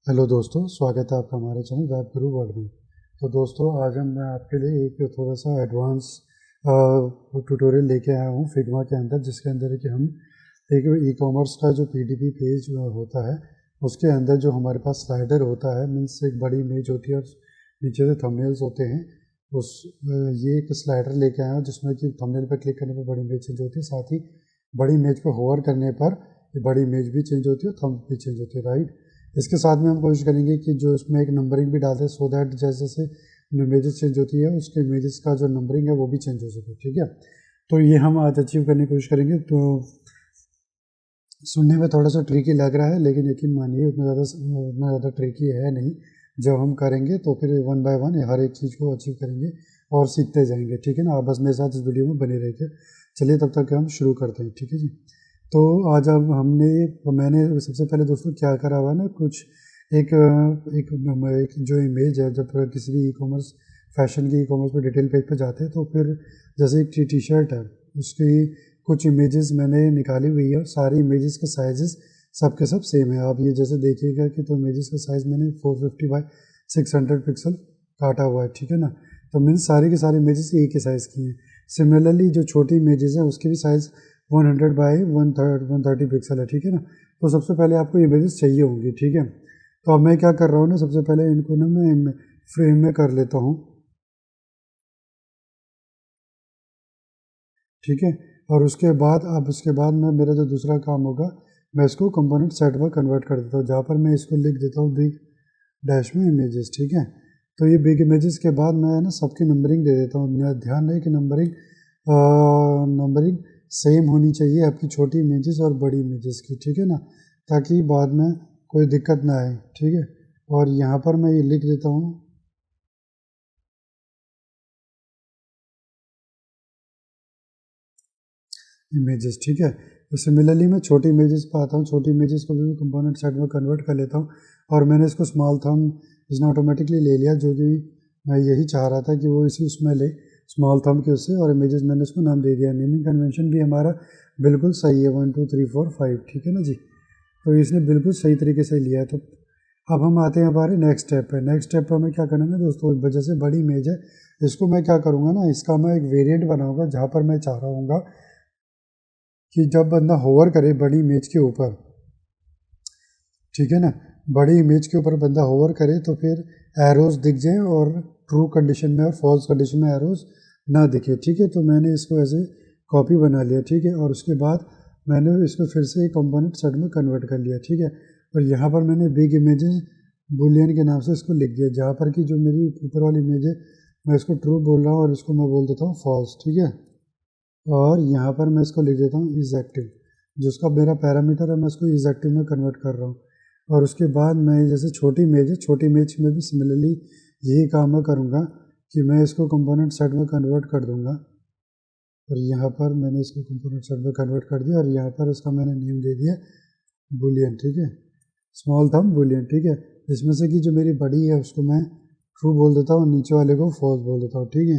Hello दोस्तों, स्वागत है आपका हमारे चैनल वेब गुरु वर्ल्ड में। तो दोस्तों, आज मैं आपके लिए एक थोड़ा सा एडवांस ट्यूटोरियल लेके आया हूँ फिग्मा के अंदर, जिसके अंदर कि हम एक ई कॉमर्स का जो पीडीपी पेज होता है उसके अंदर जो हमारे पास स्लाइडर होता है, मीन्स एक बड़ी इमेज होती है और नीचे जो थंबनेल्स होते हैं उस ये एक स्लाइडर लेके आया हूँ जिसमें कि थंबनेल पर क्लिक करने पर बड़ी इमेज चेंज होती है, साथ ही बड़ी इमेज पर होवर करने पर बड़ी इमेज भी चेंज होती है, थंब भी चेंज होती है, राइट। इसके साथ में हम कोशिश करेंगे कि जो इसमें एक नंबरिंग भी डाल दें, सो दैट जैसे जैसे इमेजेस चेंज होती है उसके इमेजेस का जो नंबरिंग है वो भी चेंज हो सके, ठीक है। तो ये हम आज अचीव करने की कोशिश करेंगे। तो सुनने में थोड़ा सा ट्रिकी लग रहा है, लेकिन यकीन मानिए उतना ज़्यादा ट्रिकी है नहीं। जब हम करेंगे तो फिर वन बाय वन हर एक चीज़ को अचीव करेंगे और सीखते जाएंगे, ठीक है ना। आप बस मेरे साथ इस वीडियो में बने रहिए। चलिए तब तक हम शुरू करते हैं, ठीक है जी। तो आज अब मैंने सबसे पहले दोस्तों क्या करा हुआ है ना, कुछ एक एक जो इमेज है, जब किसी भी ई कॉमर्स फैशन के ई कॉमर्स पे डिटेल पेज पे जाते हैं तो फिर जैसे एक टी शर्ट है उसकी कुछ इमेजेस मैंने निकाली हुई है। सारी इमेजेस के साइजेस सब के सब सेम है। आप ये जैसे देखिएगा कि तो इमेजेस का साइज़ मैंने 450 बाई 600 पिक्सल काटा हुआ है, ठीक है ना। तो मीन्स सारी की सारी इमेजेस एक ही साइज़ की हैं। सिमिलरली जो छोटी इमेजेस है उसकी भी साइज़ 100 बाई 130 पिक्सल है, ठीक है ना। तो सबसे पहले आपको इमेजेस चाहिए होंगी, ठीक है। तो अब मैं क्या कर रहा हूँ ना, सबसे पहले इनको ना मैं फ्रेम में कर लेता हूँ, ठीक है। और उसके बाद मैं मेरा जो दूसरा काम होगा, मैं इसको कंपोनेंट सेट में कन्वर्ट कर देता हूँ, जहाँ पर मैं इसको लिख देता हूँ बिग डैश में इमेजेस, ठीक है। तो ये बिग इमेजेस के बाद मैं ना सबकी नंबरिंग दे देता हूँ। ध्यान रहे कि नंबरिंग सेम होनी चाहिए आपकी छोटी इमेजेस और बड़ी इमेजेस की, ठीक है ना, ताकि बाद में कोई दिक्कत ना आए, ठीक है। और यहाँ पर मैं ये लिख देता हूँ इमेजेस, ठीक है। तो सिमिलरली मैं छोटी इमेजेस पे आता हूँ, छोटी इमेजेस को भी कंपोनेंट सेट में कन्वर्ट कर लेता हूँ। और मैंने इसको स्मॉल थंब इसने ऑटोमेटिकली ले लिया, जो कि मैं यही चाह रहा था कि वो इसी उसमें ले, स्मॉल थंब के उससे। और इमेजेस मैंने उसको नाम दे दिया। नेमिंग कन्वेंशन भी हमारा बिल्कुल सही है, 1 2 3 4 5, ठीक है ना जी। तो इसने बिल्कुल सही तरीके से लिया है। तो अब हम आते हैं हमारे नेक्स्ट स्टेप पे। नेक्स्ट स्टेप पर हमें क्या करना है ना दोस्तों, वजह से बड़ी इमेज है, इसको मैं क्या करूँगा ना, इसका मैं एक वेरिएंट बनाऊंगा, जहाँ पर मैं चाह रहा हूँ कि जब बंदा होवर करे बड़ी इमेज के ऊपर, ठीक है ना, बड़ी इमेज के ऊपर बंदा होवर करे तो फिर एरोज दिख जाए और ट्रू कंडीशन में और फॉल्स कंडीशन में एरोज ना दिखे, ठीक है। तो मैंने इसको ऐसे कॉपी बना लिया, ठीक है। और उसके बाद मैंने इसको फिर से कंपोनेंट सेट में कन्वर्ट कर लिया, ठीक है। और यहाँ पर मैंने बिग इमेजेस बुलियन के नाम से इसको लिख दिया, जहाँ पर कि जो मेरी ऊपर वाली इमेज है मैं इसको ट्रू बोल रहा हूँ और इसको मैं बोल देता हूँ फॉल्स, ठीक है। और यहाँ पर मैं इसको लिख देता हूँ इज एक्टिव, जो उसका मेरा पैरामीटर है मैं इसको इज एक्टिव में कन्वर्ट कर रहा हूँ। और उसके बाद मैं जैसे छोटी इमेज है, छोटी इमेज में भी सिमिलरली यही काम मैं करूँगा कि मैं इसको कंपोनेंट सेट में कन्वर्ट कर दूँगा। और यहाँ पर मैंने इसको कंपोनेंट सेट में कन्वर्ट कर दिया और यहाँ पर इसका मैंने नेम दे दिया बुलियन, ठीक है, स्मॉल थंब बुलियन, ठीक है। जिसमें से कि जो मेरी बड़ी है उसको मैं ट्रू बोल देता हूँ, नीचे वाले को फॉल्स बोल देता हूँ, ठीक है।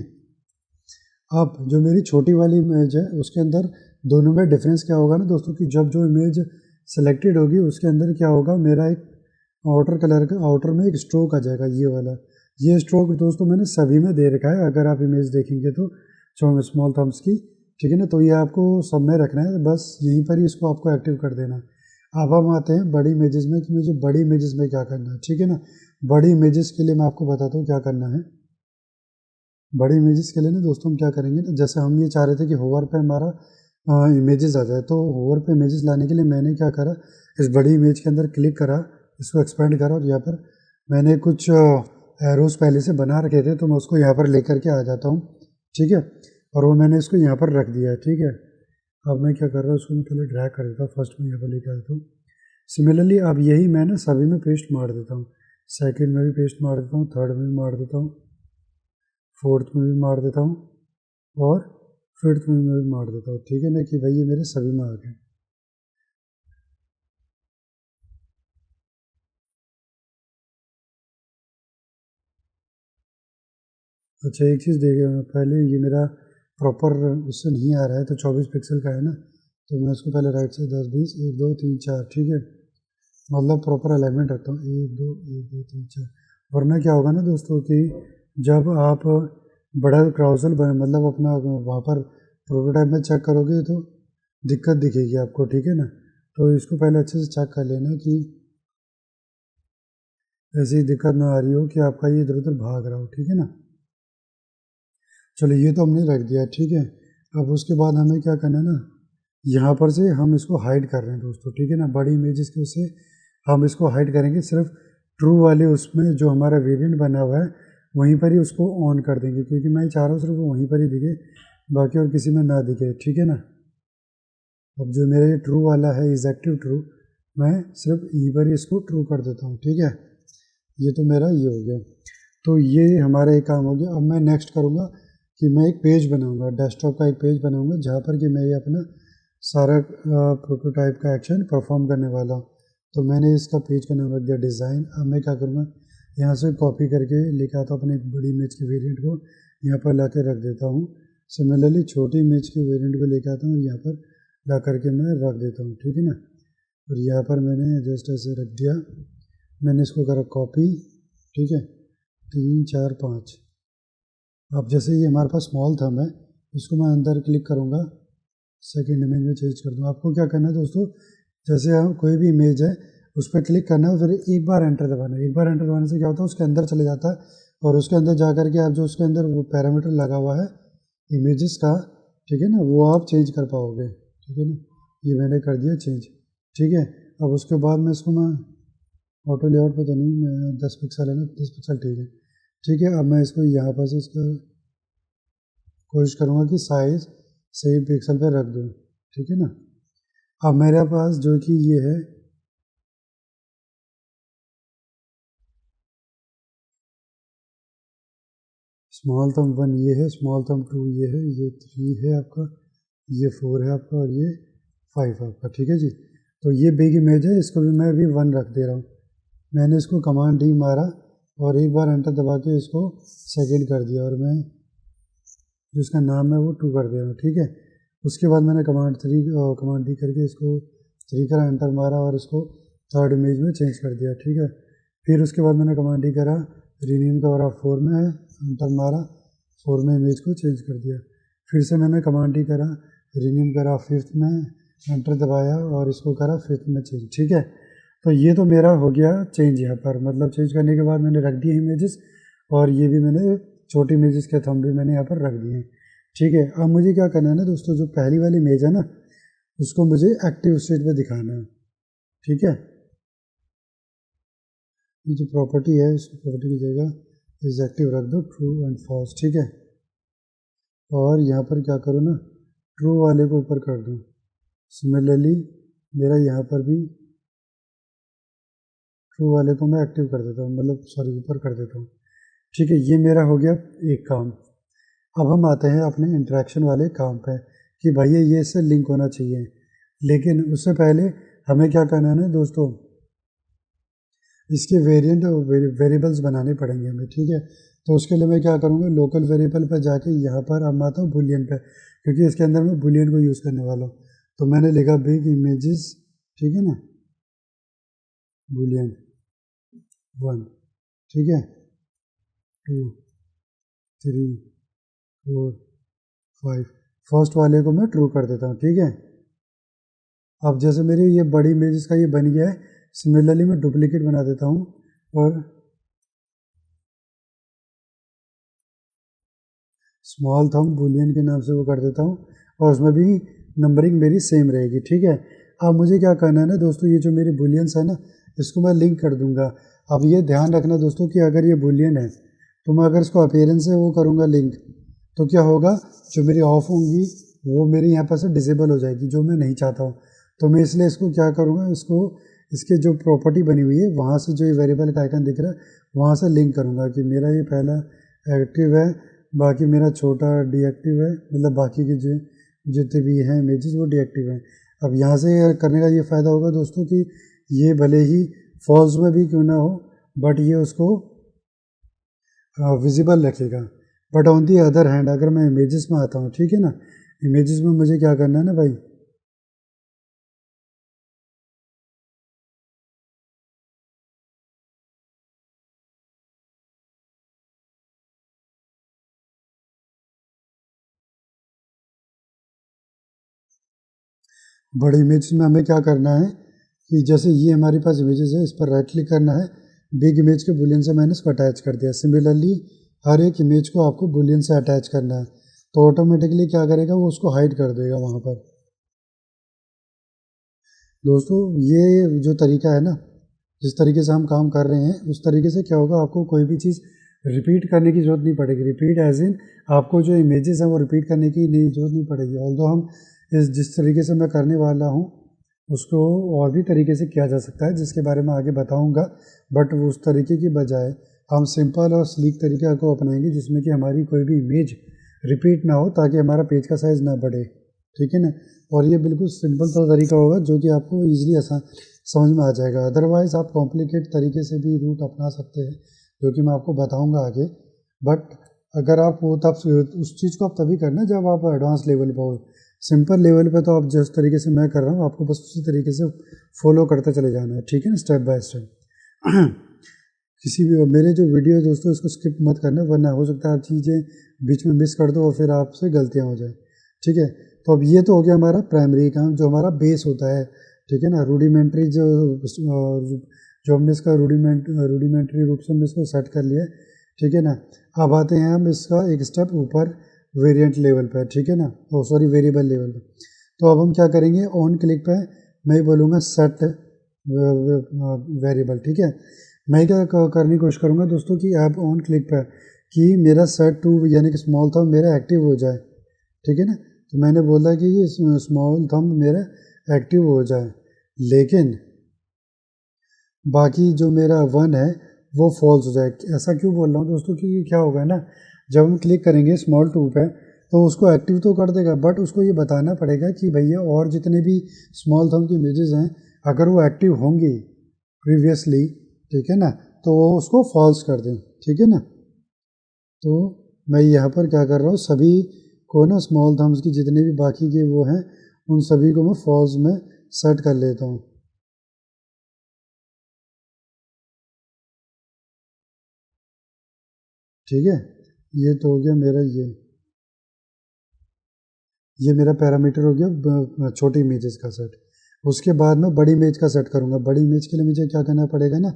अब जो मेरी छोटी वाली इमेज है उसके अंदर दोनों में डिफरेंस क्या होगा ना दोस्तों, कि जब जो इमेज सेलेक्टेड होगी उसके अंदर क्या होगा, मेरा एक आउटर कलर का आउटर में एक स्ट्रोक आ जाएगा, ये वाला। ये स्ट्रोक दोस्तों मैंने सभी में दे रखा है, अगर आप इमेज देखेंगे तो स्मॉल थम्स की, ठीक है ना। तो ये आपको सब में रखना है, बस यहीं पर ही इसको आपको एक्टिव कर देना है। अब हम आते हैं बड़ी इमेजेस में कि मुझे बड़ी इमेजेस में क्या करना है, ठीक है ना। बड़ी इमेजेस के लिए मैं आपको बताता हूँ क्या करना है। बड़ी इमेजेस के लिए ना दोस्तों हम क्या करेंगे ना, जैसे हम ये चाह रहे थे कि होवर पे हमारा इमेजेस आ जाए, तो होवर पे इमेजेस लाने के लिए मैंने क्या करा, इस बड़ी इमेज के अंदर क्लिक करा, इसको एक्सपेंड करा और यहाँ पर मैंने कुछ एरोज पहले से बना रखे थे, तो मैं उसको यहाँ पर लेकर के आ जाता हूँ, ठीक है। और वो मैंने इसको यहाँ पर रख दिया है, ठीक है। अब मैं क्या कर रहा हूँ, उसको मैं पहले ड्रैग कर देता हूँ, फर्स्ट में यहाँ पर लेकर आता हूँ। सिमिलरली अब यही मैं ना सभी में पेस्ट मार देता हूँ, सेकेंड में भी पेस्ट मार देता हूँ, थर्ड में भी मार देता हूँ, फोर्थ में भी मार देता हूँ और फिफ्थ में भी मार देता हूँ, ठीक है ना, कि भाई ये मेरे सभी में आ गए। अच्छा एक चीज़ देखिए, पहले ये मेरा प्रॉपर उससे नहीं आ रहा है, तो 24 पिक्सल का है ना, तो मैं उसको पहले राइट से 10 20 1 2 3 4, ठीक है। मतलब प्रॉपर अलाइनमेंट रखता हूँ, 1 2 1 2 3 4। वरना क्या होगा ना दोस्तों कि जब आप बड़ा क्राउसल मतलब अपना वहाँ पर प्रोटोटाइप में चेक करोगे तो दिक्कत दिखेगी आपको, ठीक है ना। तो इसको पहले अच्छे से चेक कर लेना कि ऐसी दिक्कत ना आ रही हो कि आपका ये इधर उधर भाग रहा हो, ठीक है ना। चलो ये तो हमने रख दिया, ठीक है। अब उसके बाद हमें क्या करना है ना, यहाँ पर से हम इसको हाइड कर रहे हैं दोस्तों, ठीक है ना। बड़ी इमेजेस के उससे हम इसको हाइड करेंगे, सिर्फ ट्रू वाले उसमें जो हमारा वेरिएंट बना हुआ है वहीं पर ही उसको ऑन कर देंगे, क्योंकि मैं चाह रहा हूँ सिर्फ वहीं पर ही दिखे, बाकी और किसी में ना दिखे, ठीक है ना। अब जो मेरा ये ट्रू वाला है इज एक्टिव ट्रू, मैं सिर्फ यहीं पर ही इसको ट्रू कर देता हूँ, ठीक है। ये तो मेरा ये हो गया। तो ये हमारा एक काम हो गया। अब मैं नेक्स्ट करूँगा कि मैं एक पेज बनाऊँगा, डेस्कटॉप का एक पेज बनाऊँगा जहाँ पर कि मैं ये अपना सारा प्रोटोटाइप का एक्शन परफॉर्म करने वाला हूँ। तो मैंने इसका पेज का नाम रख दिया डिज़ाइन। अब मैं क्या करूँगा, यहाँ से कॉपी करके लेके आता हूँ अपने एक बड़ी इमेज के वेरिएंट को, यहाँ पर ला के रख देता हूँ। सिमिलरली छोटी इमेज के वेरिएंट को लेके आता हूँ, यहाँ पर ला करके मैं रख देता हूँ, ठीक है ना। और यहाँ पर मैंने जस्ट ऐसे रख दिया, मैंने इसको करा कॉपी, ठीक है, 3 4 5। अब जैसे ये हमारे पास स्मॉल थंब है, इसको मैं अंदर क्लिक करूँगा, सेकेंड इमेज में चेंज कर दूँ। आपको क्या करना है दोस्तों, जैसे हम कोई भी इमेज है उस पर क्लिक करना है, फिर एक बार एंटर दबाना है। एक बार एंटर दबाने से क्या होता है, उसके अंदर चले जाता है, और उसके अंदर जा करके आप जो उसके अंदर वो पैरामीटर लगा हुआ है इमेजेस का, ठीक है ना, वो आप चेंज कर पाओगे, ठीक है ना। ये मैंने कर दिया चेंज, ठीक है। अब उसके बाद में इसको मैं ऑटो लेआउट पे तो नहीं, मैं 10 पिक्सल है ना, 10 पिक्सल ठीक है, ठीक है। अब मैं इसको यहाँ पर से इसका कोशिश करूँगा कि साइज़ सही पिक्सल पे रख दूँ, ठीक है ना। अब मेरे पास जो कि ये है स्मॉल थंब 1 ये है, स्मॉल थंब 2 ये है, ये 3 है आपका, ये 4 है आपका, और ये 5 आपका, ठीक है जी। तो ये बिग इमेज है, इसको भी मैं अभी 1 रख दे रहा हूँ। मैंने इसको कमांड डी मारा और एक बार एंटर दबा के इसको सेकेंड कर दिया, और मैं जिसका नाम है वो 2 कर दे रहा हूँ, ठीक है। उसके बाद मैंने कमांड डी करके इसको 3 करा, एंटर मारा और इसको थर्ड इमेज में चेंज कर दिया, ठीक है। फिर उसके बाद मैंने कमांड डी करा, रीनेम का वाला 4 में है, एंटर मारा, 4 में इमेज को चेंज कर दिया। फिर से मैंने कमांड डी करा, रीनेम करा 5th में, एंटर दबाया और इसको करा 5th में चेंज, ठीक है। तो ये तो मेरा हो गया चेंज यहाँ पर, मतलब चेंज करने के बाद मैंने रख दिए इमेजेस, और ये भी मैंने छोटी इमेजेस के थंब भी मैंने यहाँ पर रख दिए, ठीक है। अब मुझे क्या करना है ना दोस्तों, जो पहली वाली इमेज है ना उसको मुझे एक्टिव स्टेट में दिखाना है, ठीक है। ये जो प्रॉपर्टी है इसको प्रॉपर्टी की जगह इज एक्टिव रख दो, ट्रू एंड फॉल्स, ठीक है। और यहाँ पर क्या करूँ ना, ट्रू वाले को ऊपर कर दूँ। सिमिलरली मेरा यहाँ पर भी ट्रू वाले को मैं एक्टिव कर देता हूँ, मतलब सॉरी ऊपर कर देता हूँ, ठीक है। ये मेरा हो गया एक काम। अब हम आते हैं अपने इंटरेक्शन वाले काम पे कि भैया ये इससे लिंक होना चाहिए, लेकिन उससे पहले हमें क्या करना है ना दोस्तों, इसके वेरिएंट वेरिएबल्स बनाने पड़ेंगे हमें, ठीक है। तो उसके लिए मैं क्या करूँगा, लोकल वेरिएबल पर जाके यहाँ पर अब आता हूँ बुलियन पे, क्योंकि इसके अंदर मैं बुलियन को यूज़ करने वाला हूँ। तो मैंने लिखा बिग इमेजेस, ठीक है ना, बुलियन 1, ठीक है, 2 3 4 5। फर्स्ट वाले को मैं ट्रू कर देता हूँ, ठीक है। अब जैसे मेरी ये बड़ी इमेजेस का ये बन गया है, सिमिलरली मैं डुप्लीकेट बना देता हूँ और स्मॉल थंब बुलियन के नाम से वो कर देता हूँ, और उसमें भी नंबरिंग मेरी सेम रहेगी, ठीक है। अब मुझे क्या करना है ना दोस्तों, ये जो मेरी बुलियंस है ना इसको मैं लिंक कर दूंगा। अब ये ध्यान रखना दोस्तों कि अगर ये बुलियन है तो मैं अगर इसको अपीयरेंस से वो करूँगा लिंक, तो क्या होगा, जो मेरी ऑफ होंगी वो मेरी यहाँ पर से डिसेबल हो जाएगी, जो मैं नहीं चाहता हूँ। तो मैं इसलिए इसको क्या करूँगा, इसको इसके जो प्रॉपर्टी बनी हुई है वहाँ से जो ये वेरिएबल का आइकन दिख रहा है वहाँ से लिंक करूँगा कि मेरा ये पहला एक्टिव है, बाकी मेरा छोटा डीएक्टिव है, मतलब बाकी के जो जितने भी हैं इमेजेस वो डीएक्टिव हैं। अब यहाँ से करने का ये फ़ायदा होगा दोस्तों कि ये भले ही फॉल्स में भी क्यों ना हो, बट ये उसको विजिबल रखेगा। But on the other hand अगर मैं इमेजेस में आता हूँ, ठीक है ना, इमेजेस में मुझे क्या करना है ना भाई, बड़ी इमेज में हमें क्या करना है कि जैसे ये हमारे पास इमेजेस है, इस पर राइट क्लिक करना है, बिग इमेज के बुलियन से मैंने इसको अटैच कर दिया। सिमिलरली हर एक इमेज को आपको बुलियन से अटैच करना है, तो ऑटोमेटिकली क्या करेगा, वो उसको हाइड कर देगा वहाँ पर। दोस्तों ये जो तरीका है ना, जिस तरीके से हम काम कर रहे हैं, उस तरीके से क्या होगा, आपको कोई भी चीज़ रिपीट करने की ज़रूरत नहीं पड़ेगी। रिपीट एज इन आपको जो इमेजेस हैं वो रिपीट करने की नहीं ज़रूरत नहीं पड़ेगी। ऑल्दो हम जिस तरीके से मैं करने वाला हूँ उसको और भी तरीके से किया जा सकता है, जिसके बारे में आगे बताऊँगा, बट उस तरीके की बजाय हम सिंपल और स्लीक तरीके को अपनाएंगे, जिसमें कि हमारी कोई भी इमेज रिपीट ना हो, ताकि हमारा पेज का साइज़ ना बढ़े, ठीक है ना। और ये बिल्कुल सिंपल सा तरीका होगा जो कि आपको ईजिली आसान समझ में आ जाएगा। अदरवाइज़ आप कॉम्प्लिकेट तरीके से भी रूट अपना सकते हैं, जो कि मैं आपको बताऊंगा आगे। बट अगर आप वो तब उस चीज़ को आप तभी करना जब आप एडवांस लेवल पर हो। सिंपल लेवल पे तो आप जिस तरीके से मैं कर रहा हूँ, आपको बस उसी तरीके से फॉलो करते चले जाना है, ठीक है ना, स्टेप बाय स्टेप। किसी भी मेरे जो वीडियो है दोस्तों, इसको स्किप मत करना, वरना हो सकता है आप चीज़ें बीच में मिस कर दो और फिर आपसे गलतियाँ हो जाए, ठीक है। तो अब ये तो हो गया हमारा प्राइमरी काम, जो हमारा बेस होता है, ठीक है ना। रूडिमेंट्री जो हमने इसका रूडिमेंट्री रूप से हमने इसको सेट कर लिया, ठीक है ना। अब आते हैं हम इसका एक स्टेप ऊपर वेरिएंट लेवल पर, ठीक है ना, ओ सॉरी वेरिएबल लेवल पर। तो अब हम क्या करेंगे, ऑन क्लिक पे मैं बोलूँगा सेट वेरिएबल, ठीक है। मैं क्या करने की कोशिश करूँगा दोस्तों कि ऐप ऑन क्लिक पर कि मेरा सेट टू यानी कि स्मॉल थंब मेरा एक्टिव हो जाए, ठीक है ना। तो मैंने बोला कि ये स्मॉल थंब मेरा एक्टिव हो जाए, लेकिन बाकी जो मेरा वन है वो फॉल्स हो जाए। ऐसा क्यों बोल रहा हूँ दोस्तों, कि क्या होगा ना, जब हम क्लिक करेंगे स्मॉल टू पे तो उसको एक्टिव तो कर देगा, बट उसको ये बताना पड़ेगा कि भैया और जितने भी स्मॉल थंब की इमेजेस हैं, अगर वो एक्टिव होंगी प्रीवियसली, ठीक है ना, तो वो उसको फॉल्स कर दें, ठीक है ना। तो मैं यहाँ पर क्या कर रहा हूँ, सभी को ना स्मॉल थम्स की जितने भी बाकी के वो हैं, उन सभी को मैं फॉल्स में सेट कर लेता हूँ, ठीक है। ये तो हो गया मेरा ये मेरा पैरामीटर हो गया छोटी इमेजेस का सेट। उसके बाद मैं बड़ी इमेज का सेट करूँगा। बड़ी इमेज के लिए मुझे क्या करना पड़ेगा ना,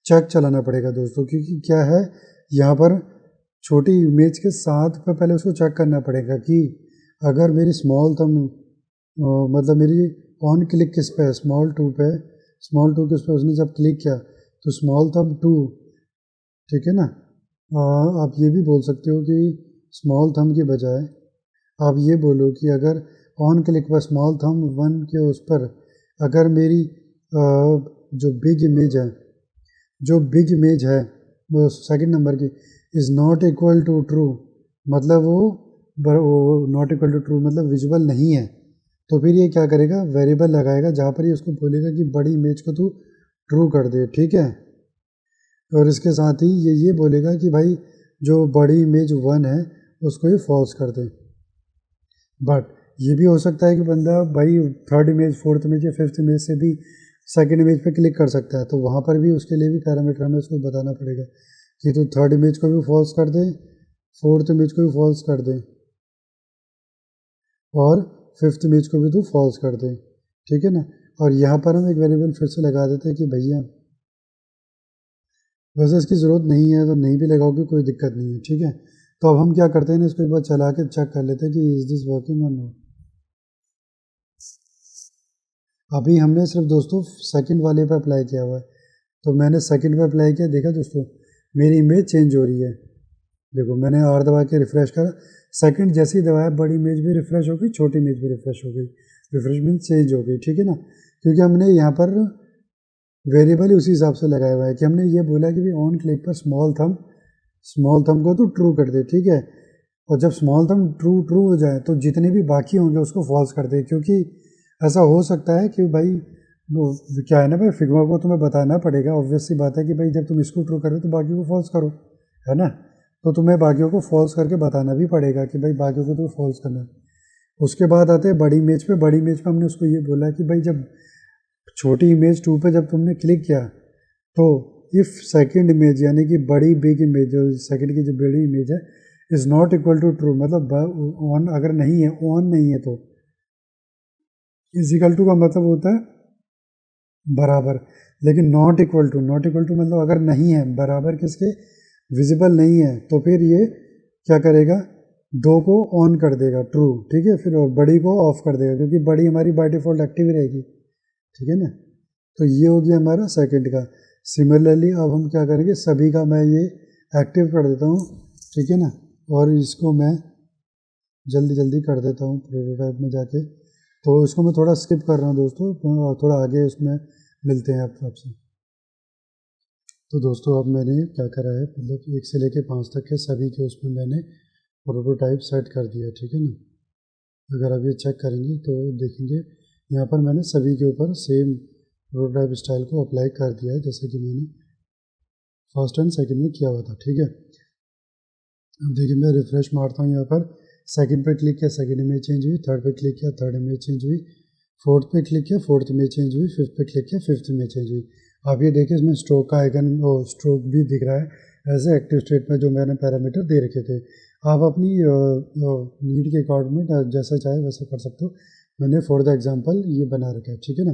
चेक चलाना पड़ेगा दोस्तों, क्योंकि क्या है यहाँ पर छोटी इमेज के साथ पे पहले उसको चेक करना पड़ेगा कि अगर मेरी स्मॉल थंब मतलब मेरी ऑन क्लिक किस पे है, स्मॉल टू पे, स्मॉल टू किस पे उसने जब क्लिक किया तो स्मॉल थंब टू, ठीक है ना। आप ये भी बोल सकते हो कि स्मॉल थंब की बजाय आप ये बोलो कि अगर ऑन क्लिक पर स्मॉल थंब वन के उस पर अगर मेरी जो बिग इमेज है, जो बिग इमेज है वो सेकंड नंबर की is not equal to true, मतलब वो नॉट इक्वल टू ट्रू मतलब विजुअल नहीं है, तो फिर ये क्या करेगा, वेरिएबल लगाएगा जहाँ पर ये उसको बोलेगा कि बड़ी इमेज को तू ट्रू कर दे, ठीक है। और इसके साथ ही ये बोलेगा कि भाई जो बड़ी इमेज वन है उसको ये फॉल्स कर दे। बट ये भी हो सकता है कि बंदा भाई थर्ड इमेज, फोर्थ इमेज या फिफ्थ इमेज से भी सेकंड इमेज पे क्लिक कर सकता है, तो वहाँ पर भी उसके लिए भी पैरामीटर हमें उसको बताना पड़ेगा कि तो थर्ड इमेज को भी फॉल्स कर दे, फोर्थ इमेज को भी फॉल्स कर दे और फिफ्थ इमेज को भी तो फॉल्स कर दे, ठीक है ना। और यहाँ पर हम एक वेरिएबल फिर से लगा देते हैं कि भैया, वैसे इसकी ज़रूरत नहीं है तो नहीं भी लगाओगे कोई दिक्कत नहीं है, ठीक है। तो अब हम क्या करते हैं ना, इसको एक बार चला के चेक कर लेते हैं कि इज़ दिस वर्किंग और नॉट। अभी हमने सिर्फ दोस्तों सेकंड वाले पे अप्लाई किया हुआ है, तो मैंने सेकंड पे अप्लाई किया, देखा दोस्तों मेरी इमेज चेंज हो रही है। देखो मैंने आर दबा के रिफ़्रेश करा, सेकंड जैसे ही दबाया बड़ी इमेज भी रिफ़्रेश हो गई, छोटी इमेज भी रिफ़्रेश हो गई, रिफ़्रेश मीन्स चेंज हो गई, ठीक है ना। क्योंकि हमने यहाँ पर वेरिएबल उसी हिसाब से लगाया हुआ है कि हमने ये बोला कि भाई ऑन क्लिक पर स्मॉल थंब को तो ट्रू कर दे, ठीक है। और जब स्मॉल थंब ट्रू ट्रू हो जाए तो जितने भी बाकी होंगे उसको फॉल्स कर दे, क्योंकि ऐसा हो सकता है कि भाई वो क्या है ना भाई, फिग्मा को तुम्हें बताना पड़ेगा, ऑब्वियस सी बात है कि भाई जब तुम इसको ट्रू करो तो बाकी को फॉल्स करो, है ना। तो तुम्हें बाकियों को फॉल्स करके बताना भी पड़ेगा कि भाई बाकियों को तो फॉल्स करना है। उसके बाद आते हैं बड़ी इमेज पे। बड़ी इमेज पे हमने उसको ये बोला कि भाई जब छोटी इमेज टू पे जब तुमने क्लिक किया तो इफ़ सेकंड इमेज यानी कि बड़ी बिग इमेज, जो सेकंड की जो बड़ी इमेज है, is not equal to true, मतलब ऑन अगर नहीं है, ऑन नहीं है, तो इजिकल टू का मतलब होता है बराबर, लेकिन नॉट इक्वल टू मतलब अगर नहीं है, बराबर किसके, विजिबल नहीं है, तो फिर ये क्या करेगा, दो को ऑन कर देगा, ट्रू, ठीक है, फिर और बड़ी को ऑफ कर देगा, क्योंकि बड़ी हमारी बाय डिफ़ॉल्ट एक्टिव ही रहेगी, ठीक है ना। तो ये हो गया हमारा सेकंड का। सिमिलरली अब हम क्या करेंगे, सभी का मैं ये एक्टिव कर देता हूँ, ठीक है ना, और इसको मैं जल्दी जल्दी कर देता हूँ प्रोटोटाइप में जाके। तो इसको मैं थोड़ा स्किप कर रहा हूँ दोस्तों, थोड़ा आगे उसमें मिलते हैं आपसे। तो दोस्तों अब मैंने क्या करा है, मतलब 1 से लेके 5 तक के सभी के उसमें मैंने प्रोटोटाइप सेट कर दिया, ठीक है ना। अगर आप ये चेक करेंगे तो देखेंगे यहाँ पर मैंने सभी के ऊपर सेम प्रोटोटाइप स्टाइल को अप्लाई कर दिया है, जैसे कि मैंने फर्स्ट एंड सेकंड में किया हुआ था, ठीक है। अब देखिए मैं रिफ्रेश मारता हूँ, यहाँ पर सेकंड पे क्लिक किया, सेकंड इमेज चेंज हुई, थर्ड पे क्लिक किया, थर्ड इमेज चेंज हुई, फोर्थ पे क्लिक किया, फोर्थ इमेज चेंज हुई, फिफ्थ पे क्लिक किया, फिफ्थ इमेज चेंज हुई। आप ये देखिए इसमें स्ट्रोक का आइकन स्ट्रोक भी दिख रहा है एज ए एक्टिव स्टेट में, जो मैंने पैरामीटर दे रखे थे। आप अपनी नीड के अकॉर्डिंग जैसा चाहे वैसा कर सकते हो। मैंने फॉर द एग्जांपल ये बना रखा है, ठीक है ना।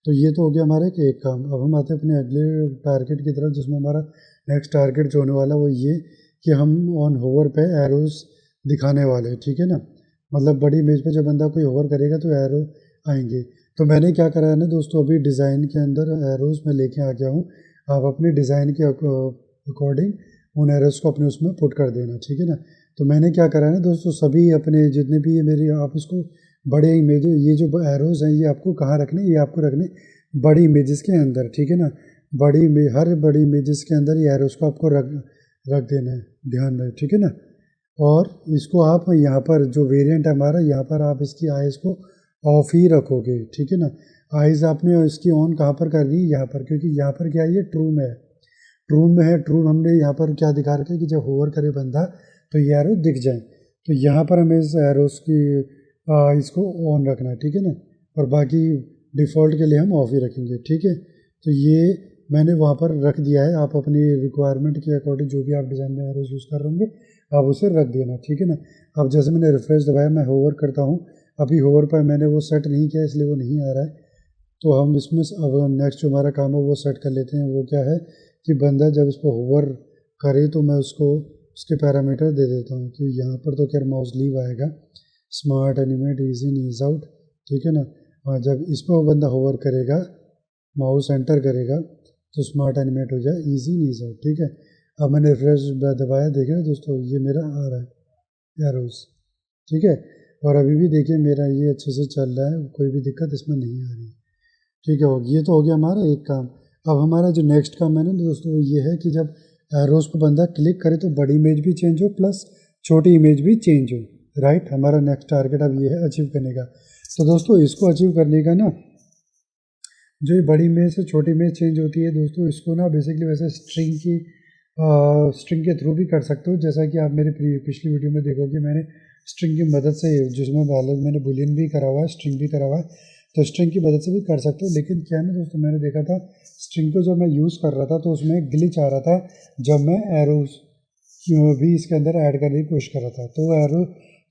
तो ये तो हो गया हमारा एक काम। अब हम आते हैं अपने अगले टारगेट की तरफ, जिसमें हमारा नेक्स्ट टारगेट जो होने वाला वो ये कि हम ऑन होवर पे एरोज दिखाने वाले हैं, ठीक है ना। मतलब बड़ी इमेज पे जब बंदा कोई होवर करेगा तो एरो आएंगे। तो मैंने क्या करा है ना दोस्तों, अभी डिज़ाइन के अंदर एरोज में लेके आ गया हूँ। आप अपने डिज़ाइन के अकॉर्डिंग उन एरोज को अपने उसमें पुट कर देना, ठीक है ना। तो मैंने क्या करा है ना दोस्तों, सभी अपने जितने भी ये मेरी, आप इसको बड़े इमेज, ये जो एरोज हैं ये आपको कहाँ रखने, ये आपको रखने बड़ी इमेजेस के अंदर, ठीक है ना। हर बड़ी इमेजेस के अंदर ये एरोज को आपको रख देना है, ध्यान में, ठीक है ना। और इसको आप यहाँ पर जो वेरिएंट है हमारा, यहाँ पर आप इसकी आइज़ को ऑफ ही रखोगे, ठीक है ना। आइज़ आपने इसकी ऑन कहाँ पर कर दी, यहाँ पर, क्योंकि यहाँ पर क्या है, ये ट्रू में है, ट्रू में है। ट्रू हमने यहाँ पर क्या दिखा रखा है कि जब होवर करे बंदा तो ये एरो दिख जाए। तो यहाँ पर हमें इस एरोस की इसको ऑन रखना है, ठीक है ना। और बाकी डिफ़ॉल्ट के लिए हम ऑफ ही रखेंगे, ठीक है। तो ये मैंने वहाँ पर रख दिया है। आप अपनी रिक्वायरमेंट के अकॉर्डिंग जो भी आप डिज़ाइन में एरोज यूज़ कर रहे होंगे आप उसे रख देना, ठीक है ना। अब जैसे मैंने रिफ्रेश दबाया, मैं होवर करता हूँ, अभी होवर पर मैंने वो सेट नहीं किया इसलिए वो नहीं आ रहा है। तो हम इसमें अब नेक्स्ट जो हमारा काम है वो सेट कर लेते हैं। वो क्या है कि बंदा जब इस पर होवर करे तो मैं उसको उसके पैरामीटर दे देता हूँ कि यहाँ पर तो खैर माउस लीव आएगा, smart animate ease in ease out, ठीक है ना। और जब इस पर वो बंदा होवर करेगा, माउस एंटर करेगा तो स्मार्ट एनिमेट हो जाए ईज इन ईज आउट, ठीक है। अब मैंने रिफ्रेश दबाया, देखें दोस्तों ये मेरा आ रहा है एरोस, ठीक है। और अभी भी देखिए मेरा ये अच्छे से चल रहा है, कोई भी दिक्कत इसमें नहीं आ रही, ठीक है। ये तो हो गया हमारा एक काम। अब हमारा जो नेक्स्ट काम है ना दोस्तों वो ये है कि जब एरोस पर बंदा क्लिक करे तो बड़ी इमेज भी चेंज हो प्लस छोटी इमेज भी चेंज हो, राइट। हमारा नेक्स्ट टारगेट अब ये है अचीव करने का। तो दोस्तों इसको अचीव करने का ना, जो ये बड़ी इमेज से छोटी इमेज चेंज होती है दोस्तों, इसको ना बेसिकली वैसे स्ट्रिंग के थ्रू भी कर सकते हो, जैसा कि आप मेरे पिछली वीडियो में देखोगे मैंने स्ट्रिंग की मदद से, जिसमें पहले मैंने बुलियन भी करा हुआ है, स्ट्रिंग भी करा हुआ है, तो स्ट्रिंग की मदद से भी कर सकते हो। लेकिन क्या है ना दोस्तों, मैंने देखा था स्ट्रिंग को जब मैं यूज़ कर रहा था तो उसमें ग्लिच आ रहा था जब मैं एरोज भी इसके अंदर ऐड करने की कोशिश कर रहा था।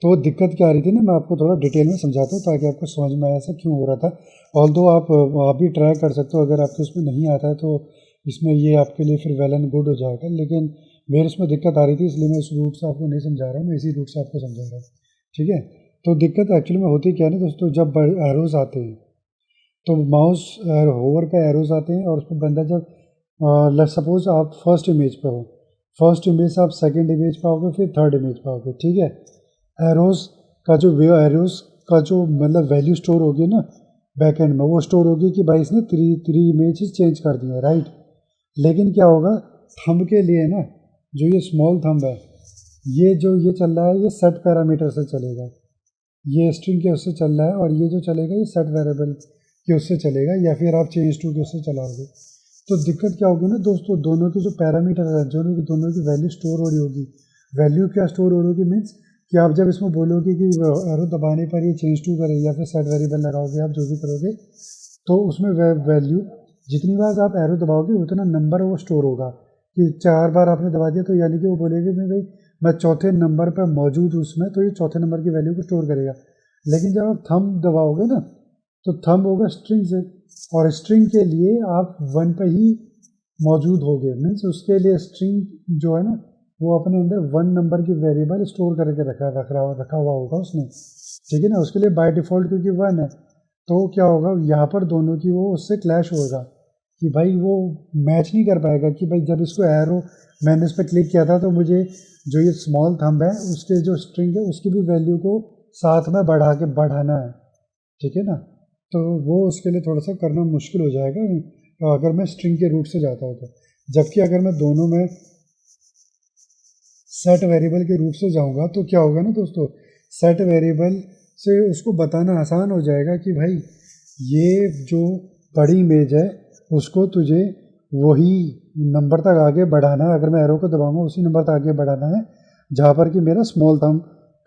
तो दिक्कत क्या आ रही थी ना, मैं आपको थोड़ा डिटेल में समझाता हूँ ताकि आपको समझ में आया ऐसा क्यों हो रहा था। ऑल्दो आप भी ट्राई कर सकते हो, अगर आपके उसमें नहीं आता है तो इसमें ये आपके लिए फिर वेल एंड गुड हो जाएगा। लेकिन मेरे उसमें दिक्कत आ रही थी इसलिए मैं उस रूट से आपको नहीं समझा रहा हूँ, मैं इसी रूट से आपको समझा रहा हूँ, ठीक है। तो दिक्कत एक्चुअली में होती क्या है ना दोस्तों, जब एरोज आते हैं तो माउस होवर पे एरोज आते हैं और उस पर बंदा जब सपोज आप फर्स्ट इमेज पे हो, फर्स्ट इमेज से आप सेकंड इमेज पे आओगे, फिर थर्ड इमेज पे आओगे, ठीक है। एरोज का जो मतलब वैल्यू स्टोर होगी ना बैक एंड में, वो स्टोर होगी कि भाई इसने थ्री इमेज चेंज कर दी है, राइट। लेकिन क्या होगा, थंब के लिए ना, जो ये स्मॉल थंब है, ये जो ये चल रहा है ये सेट पैरामीटर से चलेगा, ये स्ट्रिंग के उससे चल रहा है, और ये जो चलेगा ये सेट वेरिएबल के उससे चलेगा, या फिर आप चेंज टू के उससे चलाओगे। तो दिक्कत क्या होगी ना दोस्तों, दोनों के जो पैरामीटर है, दोनों की वैल्यू स्टोर हो रही होगी। वैल्यू क्या स्टोर हो रही होगी मीन्स कि आप जब इसमें बोलोगे कि एरो दबाने पर ये चेंज टू करे या फिर सेट वेरिएबल लगाओगे, आप जो भी करोगे, तो उसमें वैल्यू जितनी बार आप एरो दबाओगे उतना नंबर वो स्टोर होगा। कि 4 बार आपने दबा दिया तो यानी कि वो बोलेगा कि भाई मैं चौथे नंबर पर मौजूद हूँ उसमें, तो ये चौथे नंबर की वैल्यू को स्टोर करेगा। लेकिन जब आप थंब दबाओगे ना तो थंब होगा स्ट्रिंग से, और स्ट्रिंग के लिए आप 1 पे ही मौजूद होगे, मीन्स उसके लिए स्ट्रिंग जो है ना वो अपने अंदर 1 नंबर की वेरिएबल स्टोर करके रखा हुआ होगा उसने, ठीक है ना। उसके लिए बाय डिफ़ॉल्ट क्योंकि 1 है, तो क्या होगा यहाँ पर दोनों की वो उससे क्लैश होगा कि भाई वो मैच नहीं कर पाएगा कि भाई जब इसको एरो मैंने इस पर क्लिक किया था तो मुझे जो ये स्मॉल थंब है उसके जो स्ट्रिंग है उसकी भी वैल्यू को साथ में बढ़ाना है, ठीक है ना। तो वो उसके लिए थोड़ा सा करना मुश्किल हो जाएगा तो अगर मैं स्ट्रिंग के रूट से जाता हूँ तो, जबकि अगर मैं दोनों में सेट वेरिएबल के रूप से जाऊँगा तो क्या होगा ना दोस्तों, सेट वेरिएबल से उसको बताना आसान हो जाएगा कि भाई ये जो बड़ी इमेज है उसको तुझे वही नंबर तक आगे बढ़ाना है, अगर मैं एरो को दबाऊंगा उसी नंबर तक आगे बढ़ाना है जहाँ पर कि मेरा स्मॉल थंब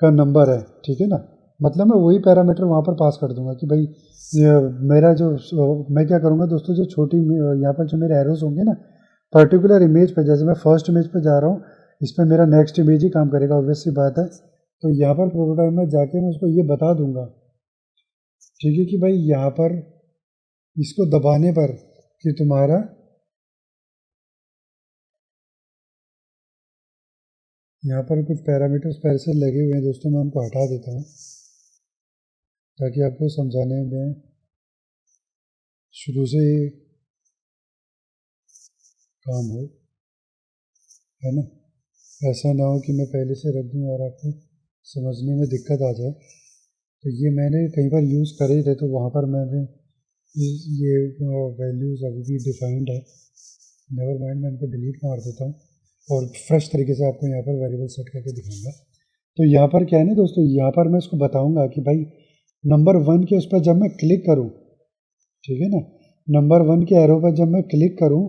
का नंबर है, ठीक है ना। मतलब मैं वही पैरामीटर वहाँ पर पास कर दूंगा कि भाई मेरा जो मैं क्या करूँगा दोस्तों, जो छोटी यहाँ पर जो मेरे एरोज होंगे ना पर्टिकुलर इमेज पे, जैसे मैं फर्स्ट इमेज पे जा रहा हूँ इस पर मेरा नेक्स्ट इमेज ही काम करेगा, ऑब्वियस सी बात है। तो यहाँ पर प्रोटोटाइप में जाके मैं उसको ये बता दूंगा, ठीक है, कि भाई यहाँ पर इसको दबाने पर कि तुम्हारा यहाँ पर कुछ पैरामीटर्स पहले से लगे हुए हैं दोस्तों, मैं उनको हटा देता हूँ ताकि आपको समझाने में शुरू से ही काम हो, है ना। ऐसा ना हो कि मैं पहले से रख दूँ और आपको समझने में दिक्कत आ जाए। तो ये मैंने कई बार यूज़ करे थे तो वहाँ पर मैंने ये वैल्यूज़ अभी भी डिफाइंड है, नेवर माइंड, मैं इनको डिलीट मार देता हूँ और फ्रेश तरीके से आपको यहाँ पर वेरिएबल सेट करके दिखाऊंगा। तो यहाँ पर क्या है ना दोस्तों, यहाँ पर मैं इसको बताऊंगा कि भाई नंबर 1 के उस पर जब मैं क्लिक करूँ, ठीक है ना, नंबर 1 के एरो पर जब मैं क्लिक करूँ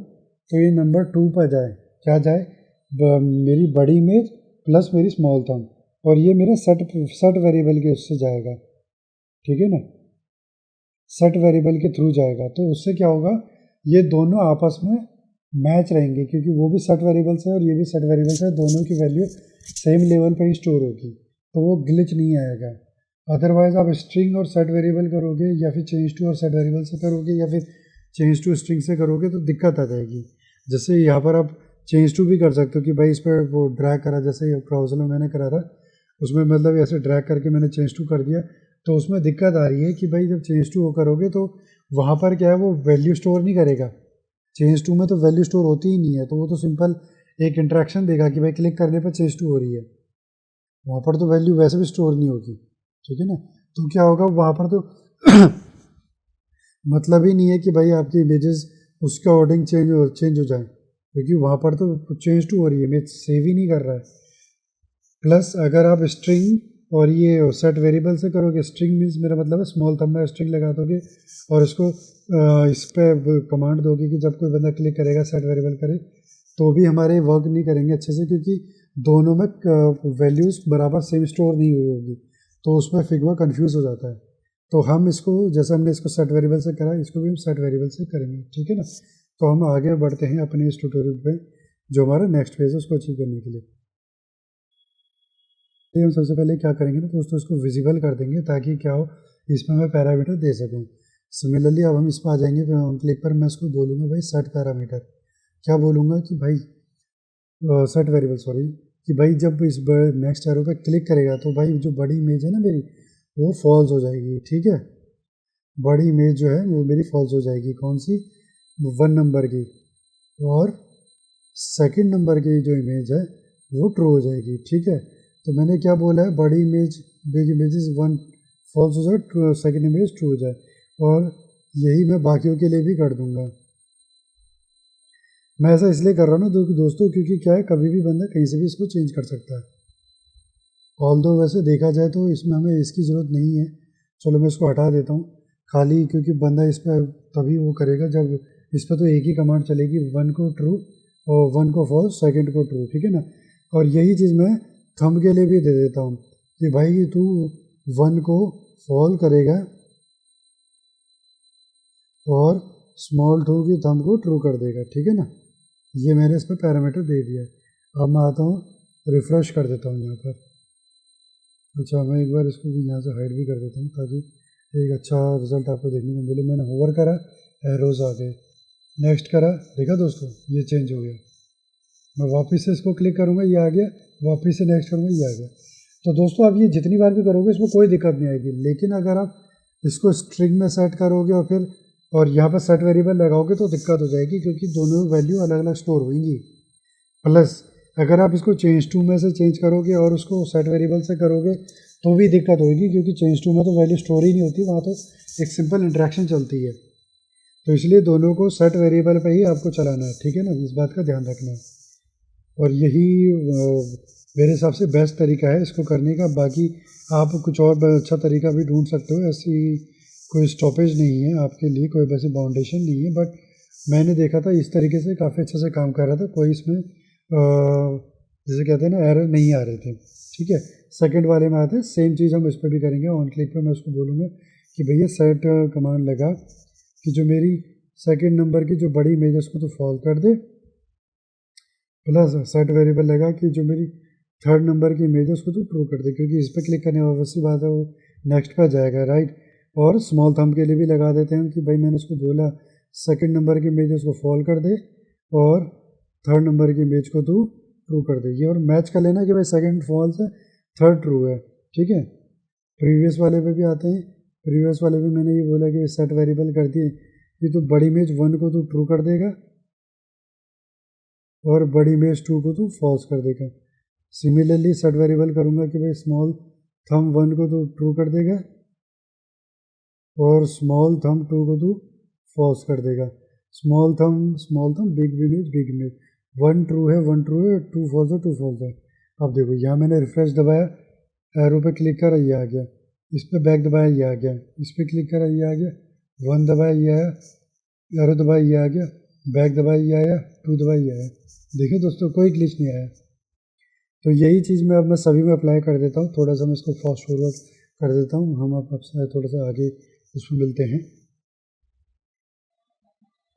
तो ये नंबर 2 पर जाए, क्या जाए, मेरी बड़ी इमेज प्लस मेरी स्मॉल थंब, और ये मेरा सेट वेरिएबल के उससे जाएगा, ठीक है ना, सेट वेरिएबल के थ्रू जाएगा। तो उससे क्या होगा, ये दोनों आपस में मैच रहेंगे क्योंकि वो भी सेट वेरिएबल से और ये भी सेट वेरिएबल से, दोनों की वैल्यू सेम लेवल पर ही स्टोर होगी, तो वो ग्लिच नहीं आएगा। अदरवाइज आप स्ट्रिंग और सेट वेरिएबल करोगे या फिर चेंज टू और सेट वेरिएबल से करोगे या फिर चेंज टू स्ट्रिंग से करोगे तो दिक्कत आ जाएगी। जैसे यहाँ पर आप चेंज टू भी कर सकते हो कि भाई इस पर वो ड्रैग करा, जैसे ब्राउज़र में मैंने करा था उसमें मतलब ऐसे ड्रैग करके मैंने चेंज टू कर दिया, तो उसमें दिक्कत आ रही है कि भाई जब चेंज टू वो करोगे तो वहाँ पर क्या है वो वैल्यू स्टोर नहीं करेगा, चेंज टू में तो वैल्यू स्टोर होती ही नहीं है, तो वो तो सिंपल एक इंट्रैक्शन देगा कि भाई क्लिक करने पर चेंज टू हो रही है, वहाँ पर तो वैल्यू वैसे भी स्टोर नहीं होगी, ठीक है ना। तो क्या होगा वहाँ पर तो मतलब ही नहीं है कि भाई आपकी इमेजेस उसके अकॉर्डिंग चेंज हो जाए, क्योंकि वहाँ पर तो चेंज टू हो रही है, इमेज सेव ही नहीं कर रहा है। प्लस अगर आप स्ट्रिंग और ये सेट वेरिएबल से करोगे, स्ट्रिंग मीन्स मेरा मतलब है स्मॉल थंब में स्ट्रिंग लगा दोगे और इसको इस पर कमांड दोगे कि जब कोई बंदा क्लिक करेगा सेट वेरिएबल करे, तो भी हमारे वर्क नहीं करेंगे अच्छे से क्योंकि दोनों में वैल्यूज़ बराबर सेम स्टोर नहीं हुई होगी, तो उसमें फिगमा कंफ्यूज हो जाता है। तो हम इसको जैसे हमने इसको सेट वेरिएबल से करा, इसको भी हम सेट वेरिएबल से करेंगे, ठीक है ना। तो हम आगे बढ़ते हैं अपने इस ट्यूटोरियल पे जो हमारा नेक्स्ट फेज है उसको अचीव करने के लिए। हम सबसे पहले क्या करेंगे ना दोस्तों, इसको विजिबल कर देंगे ताकि क्या हो इसमें मैं पैरामीटर दे सकूँ। सिमिलरली अब हम इस पर आ जाएंगे क्लिक पर, मैं इसको बोलूँगा भाई सेट पैरामीटर, क्या बोलूँगा कि भाई सेट वेरिएबल सॉरी, कि भाई जब इस नेक्स्ट एरो पे क्लिक करेगा तो भाई जो बड़ी इमेज है ना मेरी वो फॉल्स हो जाएगी, ठीक है, बड़ी इमेज जो है वो मेरी फॉल्स हो जाएगी, कौन सी, 1 नंबर की, और सेकंड नंबर की जो इमेज है वो ट्रू हो जाएगी, ठीक है। तो मैंने क्या बोला है, बड़ी इमेज बिग इमेजेस 1 फॉल्स हो जाए, सेकंड इमेज ट्रू हो जाए, और यही मैं बाकियों के लिए भी कर दूंगा। मैं ऐसा इसलिए कर रहा हूँ ना दोस्तों क्योंकि क्या है कभी भी बंदा कहीं से भी इसको चेंज कर सकता है, ऑल दो वैसे देखा जाए तो इसमें हमें इसकी ज़रूरत नहीं है। चलो मैं इसको हटा देता हूँ खाली, क्योंकि बंदा इस पर तभी वो करेगा जब इस पर तो एक ही कमांड चलेगी, 1 को ट्रू और 1 को फॉल्स, सेकंड को ट्रू, ठीक है ना। और यही चीज़ मैं थंब के लिए भी दे देता हूँ कि भाई तू 1 को फॉल करेगा और स्मॉल 2 की थंब को ट्रू कर देगा, ठीक है ना। ये मैंने इस पर पैरामीटर दे दिया। अब मैं आता हूँ रिफ़्रेश कर देता हूँ यहाँ पर। अच्छा मैं एक बार इसको भी यहाँ से हाइड भी कर देता हूँ ताकि एक अच्छा रिजल्ट आपको देखने को मिले। मैंने होवर करा, एरोज आ गए, नेक्स्ट करा, देखा दोस्तों ये चेंज हो गया। मैं वापस से इसको क्लिक करूँगा, ये आ गया, वापस से नेक्स्ट करूँगा, ये आ गया। तो दोस्तों आप ये जितनी बार भी करोगे इसमें कोई दिक्कत नहीं आएगी। लेकिन अगर आप इसको स्ट्रिंग में सेट करोगे और फिर यहाँ पर सेट वेरिएबल लगाओगे तो दिक्कत हो जाएगी, क्योंकि दोनों वैल्यू अलग अलग स्टोर होंगी। प्लस अगर आप इसको चेंज टू में से चेंज करोगे और उसको सेट वेरिएबल से करोगे तो भी दिक्कत होगी, क्योंकि चेंज टू में तो वैल्यू स्टोर ही नहीं होती, वहाँ तो एक सिंपल इंटरेक्शन चलती है। तो इसलिए दोनों को सेट वेरिएबल पे ही आपको चलाना है, ठीक है ना, इस बात का ध्यान रखना है। और यही मेरे हिसाब से बेस्ट तरीका है इसको करने का। बाकी आप कुछ और अच्छा तरीका भी ढूंढ सकते हो, ऐसी कोई स्टॉपेज नहीं है आपके लिए, कोई वैसे बाउंडेशन नहीं है। बट मैंने देखा था इस तरीके से काफ़ी अच्छे से काम कर रहा था, कोई इसमें जैसे कहते हैं ना एरर नहीं आ रहे थे, ठीक है। सेकंड वाले में आते हैं, सेम चीज़ हम इस पर भी करेंगे। ऑन क्लिक पे मैं उसको बोलूँगा कि भैया सेट कमांड लगा कि जो मेरी सेकंड नंबर की जो बड़ी इमेज है उसको तो फॉल्स कर दे, प्लस सेट वेरिएबल लगा कि जो मेरी थर्ड नंबर की इमेज है उसको तो ट्रू कर दे, क्योंकि इस पर क्लिक करने वाली वैसी बात है वो नेक्स्ट पर जाएगा, राइट। और स्मॉल थंब के लिए भी लगा देते हैं कि भाई मैंने उसको बोला सेकंड नंबर की इमेज उसको फॉल कर दे और थर्ड नंबर की इमेज को तो ट्रू कर दे। ये और मैच कर लेना कि भाई सेकंड फॉल्स है, थर्ड ट्रू है, ठीक है। प्रीवियस वाले पे भी आते हैं, प्रीवियस वाले पे मैंने ये बोला कि सेट वेरिएबल कर दिए, ये तो बड़ी इमेज 1 को तो ट्रू कर देगा और बड़ी इमेज 2 को तो फॉल्स कर देगा। सिमिलरली सेट वेरिएबल करूँगा कि भाई स्मॉल थंब 1 को तो ट्रू कर देगा और स्मॉल थंब 2 को तो फॉल्स कर देगा। Small thumb big image 1 true है 2 फॉल्स है 2 फॉल्स है। अब देखो यहाँ मैंने रिफ्रेश दबाया, एरो पे क्लिक करा, ये आ गया, इस पर बैक दबाया, ये आ गया, इस पर क्लिक करा, ये आ गया, 1 दबाया, ये आया, एरो दबाया, ये आ गया, बैक दबाया, ये आया, 2 दबाया, ये आया। देखिए दोस्तों कोई ग्लिच नहीं आया। तो यही चीज़ मैं सभी में अप्लाई कर देता हूँ। थोड़ा सा मैं इसको फास्ट फॉरवर्ड कर देता हूँ, हम आपसे थोड़ा सा आगे उसमें मिलते हैं।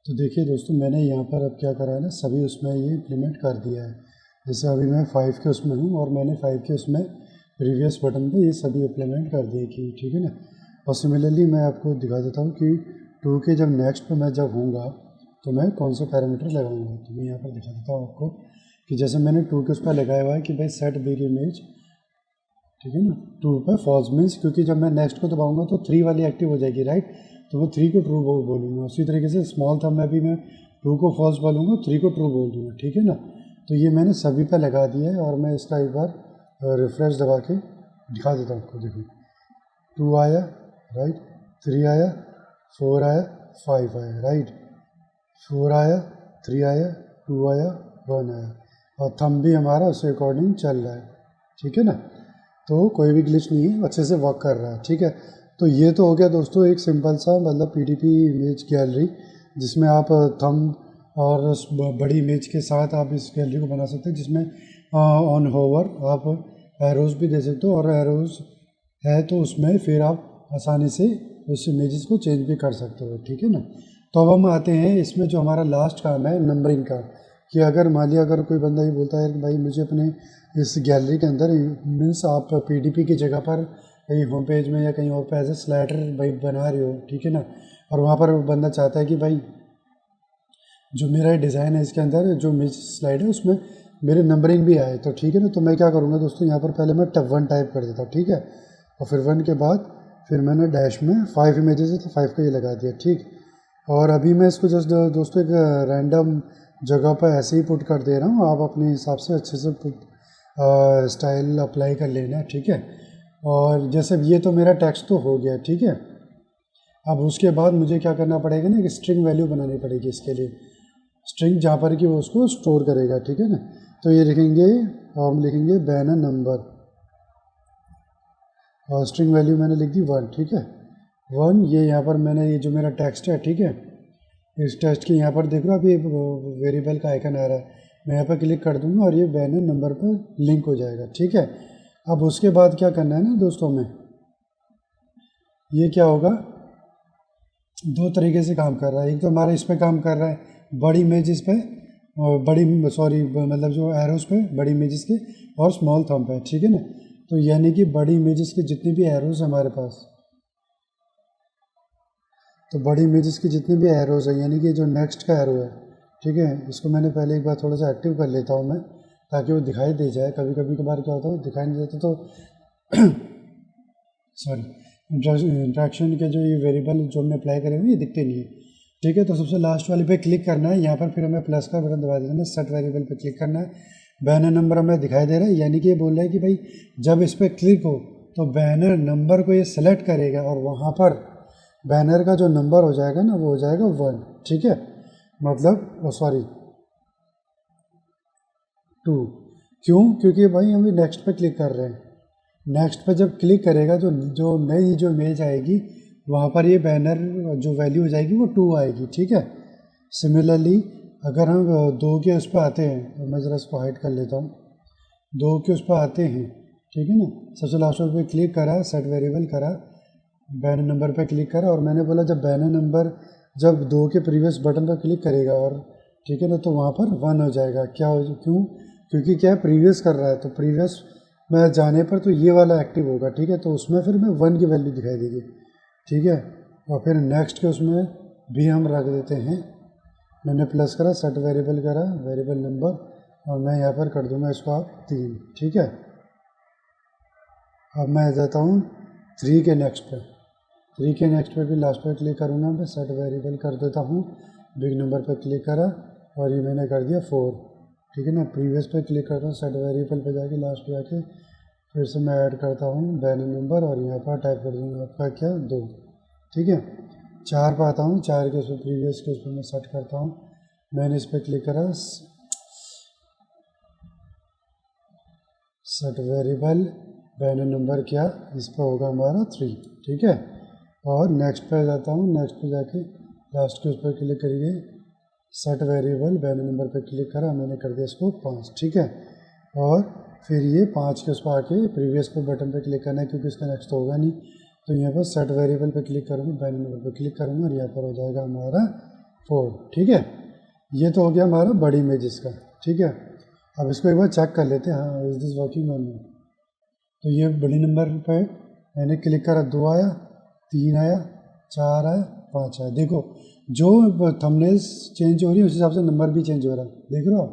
तो देखिए दोस्तों मैंने यहाँ पर अब क्या करा है ना, सभी उसमें ये इम्प्लीमेंट कर दिया है। जैसे अभी मैं 5 के उसमें हूँ और मैंने 5 के उसमें प्रीवियस बटन पे ये सभी इम्प्लीमेंट कर दिए कि ठीक है ना। और सिमिलरली मैं आपको दिखा देता हूँ कि 2 के जब नेक्स्ट पे मैं जब हूँगा तो मैं कौन सा पैरामीटर लगाऊंगा। तो मैं यहाँ पर दिखा देता हूँ आपको कि जैसे मैंने 2 के उस पर लगाया हुआ है कि भाई सेट बिग इमेज, ठीक है ना, 2 पे फॉल्स मीन्स, क्योंकि जब मैं नेक्स्ट को दबाऊंगा तो 3 वाली एक्टिव हो जाएगी, राइट। तो मैं 3 को ट्रू बोलूँगा। उसी तरीके से स्मॉल थंब में भी मैं 2 को फॉल्स बोलूँगा, 3 को ट्रू बोल दूँगा, ठीक है ना। तो ये मैंने सभी पे लगा दिया है और मैं इसका एक बार रिफ्रेश दबा के दिखा देता हूँ आपको। देखो 2 आया, राइट, 3 आया, 4 आया, 5 आया, राइट, 4 आया, 3 आया, 2 आया, 1 आया, और थंब भी हमारा उसके अकॉर्डिंग चल रहा है, ठीक है ना। तो कोई भी ग्लिच नहीं है, अच्छे से वर्क कर रहा है, ठीक है। तो ये तो हो गया दोस्तों एक सिंपल सा मतलब PDP इमेज गैलरी, जिसमें आप थंब और बड़ी इमेज के साथ आप इस गैलरी को बना सकते हैं, जिसमें ऑन होवर आप एरोज भी दे सकते हो, और एरोज है तो उसमें फिर आप आसानी से उस इमेजेस को चेंज भी कर सकते हो, ठीक है ना। तो अब हम आते हैं इसमें जो हमारा लास्ट काम है नंबरिंग का, कि अगर मान लिया अगर कोई बंदा ये बोलता है कि भाई मुझे अपने इस गैलरी के अंदर मीन्स आप PDP की जगह पर कहीं होम पेज में या कहीं और पे एज ए स्लाइडर भाई बना रहे हो, ठीक है ना, और वहाँ पर बंदा चाहता है कि भाई जो मेरा डिज़ाइन है इसके अंदर जो इमेज स्लाइड है उसमें मेरे नंबरिंग भी आए, तो ठीक है ना। तो मैं क्या करूँगा दोस्तों, यहाँ पर पहले मैं टब 1 टाइप कर देता हूँ, ठीक है, और फिर 1 के बाद फिर मैंने डैश में 5 इमेजेस है तो 5 का ये लगा दिया, ठीक। और अभी मैं इसको जस्ट दोस्तों एक रैंडम जगह पर ऐसे ही पुट कर दे रहा हूँ, आप अपने हिसाब से अच्छे से स्टाइल अप्लाई कर लेना, ठीक है। और जैसे ये तो मेरा टेक्स्ट तो हो गया, ठीक है। अब उसके बाद मुझे क्या करना पड़ेगा ना, कि स्ट्रिंग वैल्यू बनानी पड़ेगी इसके लिए, स्ट्रिंग जहाँ पर कि वो उसको स्टोर करेगा, ठीक है ना। तो ये लिखेंगे, हम लिखेंगे बैनर नंबर, और स्ट्रिंग वैल्यू मैंने लिख दी 1, ठीक है, 1। ये यहाँ पर मैंने ये जो मेरा टेक्स्ट है, ठीक है, इस टेक्स्ट के यहाँ पर देख रहा अभी वेरिएबल का आइकन आ रहा है, मैं यहाँ पर क्लिक कर दूंगा और ये बैनर नंबर पर लिंक हो जाएगा, ठीक है। अब उसके बाद क्या करना है ना दोस्तों में, ये क्या होगा, 2 तरीके से काम कर रहा है। एक तो हमारा इस पर काम कर रहा है बड़ी इमेजेस पे, मतलब जो एरोज पे बड़ी इमेजेस के, और स्मॉल थंब पे, ठीक है ना। तो यानी कि बड़ी इमेजेस के जितने भी एरोज हमारे पास, तो बड़ी इमेजेस की जितनी भी एरोज़ है, यानी कि जो नेक्स्ट का एरो है, ठीक है, इसको मैंने पहले एक बार थोड़ा सा एक्टिव कर लेता हूँ मैं, ताकि वो दिखाई दे जाए। कभी कभी कभार क्या होता है दिखाई नहीं देता, तो सॉरी, इंट्रैक्शन के जो ये वेरिएबल जो हमने अप्लाई करे हुए ये दिखते नहीं है, ठीक है। तो सबसे लास्ट वाले पे क्लिक करना है, यहाँ पर फिर हमें प्लस का बटन दबा देना है, सेट वेरिएबल पे क्लिक करना है। बैनर नंबर हमें दिखाई दे रहा है, यानी कि ये बोल रहा है कि भाई जब इस पर क्लिक हो तो बैनर नंबर को ये सेलेक्ट करेगा और वहाँ पर बैनर का जो नंबर हो जाएगा ना वो हो जाएगा 1, ठीक है, मतलब सॉरी 2। क्यों? क्योंकि भाई हम नेक्स्ट पे क्लिक कर रहे हैं। नेक्स्ट पे जब क्लिक करेगा जो जो नई जो इमेज आएगी वहाँ पर ये बैनर जो वैल्यू हो जाएगी वो 2 आएगी, ठीक है। सिमिलरली अगर हम 2 के उस पर आते हैं, मैं ज़रा इसको हाइड कर लेता हूँ, 2 के उस पर आते हैं, ठीक है ना। सबसे लास्ट पे क्लिक करा, सेट वेरिएबल करा, बैनर नंबर पे क्लिक करा, और मैंने बोला जब बैनर नंबर जब 2 के प्रीवियस बटन पर क्लिक करेगा और ठीक है ना, तो वहाँ पर 1 हो जाएगा। क्या हो, क्यों? क्योंकि क्या है प्रीवियस कर रहा है, तो प्रीवियस में जाने पर तो ये वाला एक्टिव होगा, ठीक है, तो उसमें फिर मैं 1 की वैल्यू दिखाई देगी, ठीक है। और फिर नेक्स्ट के उसमें भी हम रख देते हैं, मैंने प्लस करा, सेट वेरिएबल करा, वेरिएबल नंबर, और मैं यहाँ पर कर दूँगा इसको आप 3, ठीक है। अब मैं आ जाता हूँ 3 के नेक्स्ट पे, 3 के नेक्स्ट पे भी लास्ट पे क्लिक करूँगा, मैं सेट वेरिएबल कर देता हूँ, बिग नंबर पे क्लिक करा और ये मैंने कर दिया 4, ठीक है ना। प्रीवियस पे क्लिक करता हूँ, सेट वेरिएबल पे जाके लास्ट पे जाके फिर से मैं ऐड करता हूँ बैनर नंबर और यहाँ पर टाइप कर दूँगा आपका क्या 2, ठीक है। 4 पे आता हूँ, 4 के उसमें प्रीवियस के उसमें मैं सेट करता हूँ, मैंने इस पर क्लिक करा, सेट वेरिएबल बैनर नंबर क्या, इस पर होगा हमारा 3, ठीक है। और नेक्स्ट पे जाता हूँ, नेक्स्ट पे जाके लास्ट के उस पर क्लिक करिए, सेट वेरिएबल बैनर नंबर पे क्लिक करा, मैंने कर दिया इसको 5, ठीक है। और फिर ये 5 के उस पर आके प्रीवियस पे बटन पे क्लिक करना है, क्योंकि इसका नेक्स्ट तो होगा नहीं, तो यहाँ पर सेट वेरिएबल पे क्लिक करूँगा, बैनर नंबर पे क्लिक करूँगा और यहाँ पर हो जाएगा हमारा 4, ठीक है। ये तो हो गया हमारा बड़ी इमेजेस का, ठीक है। अब इसको एक बार चेक कर लेते हैं, हाँ is this working on me. तो ये बड़ी नंबर पे मैंने क्लिक करा, 2 आया, 3 आया, 4 आया, 5 आया। देखो जो थंबनेल्स चेंज हो रही है उस हिसाब से नंबर भी चेंज हो रहा है, देख रहे हो,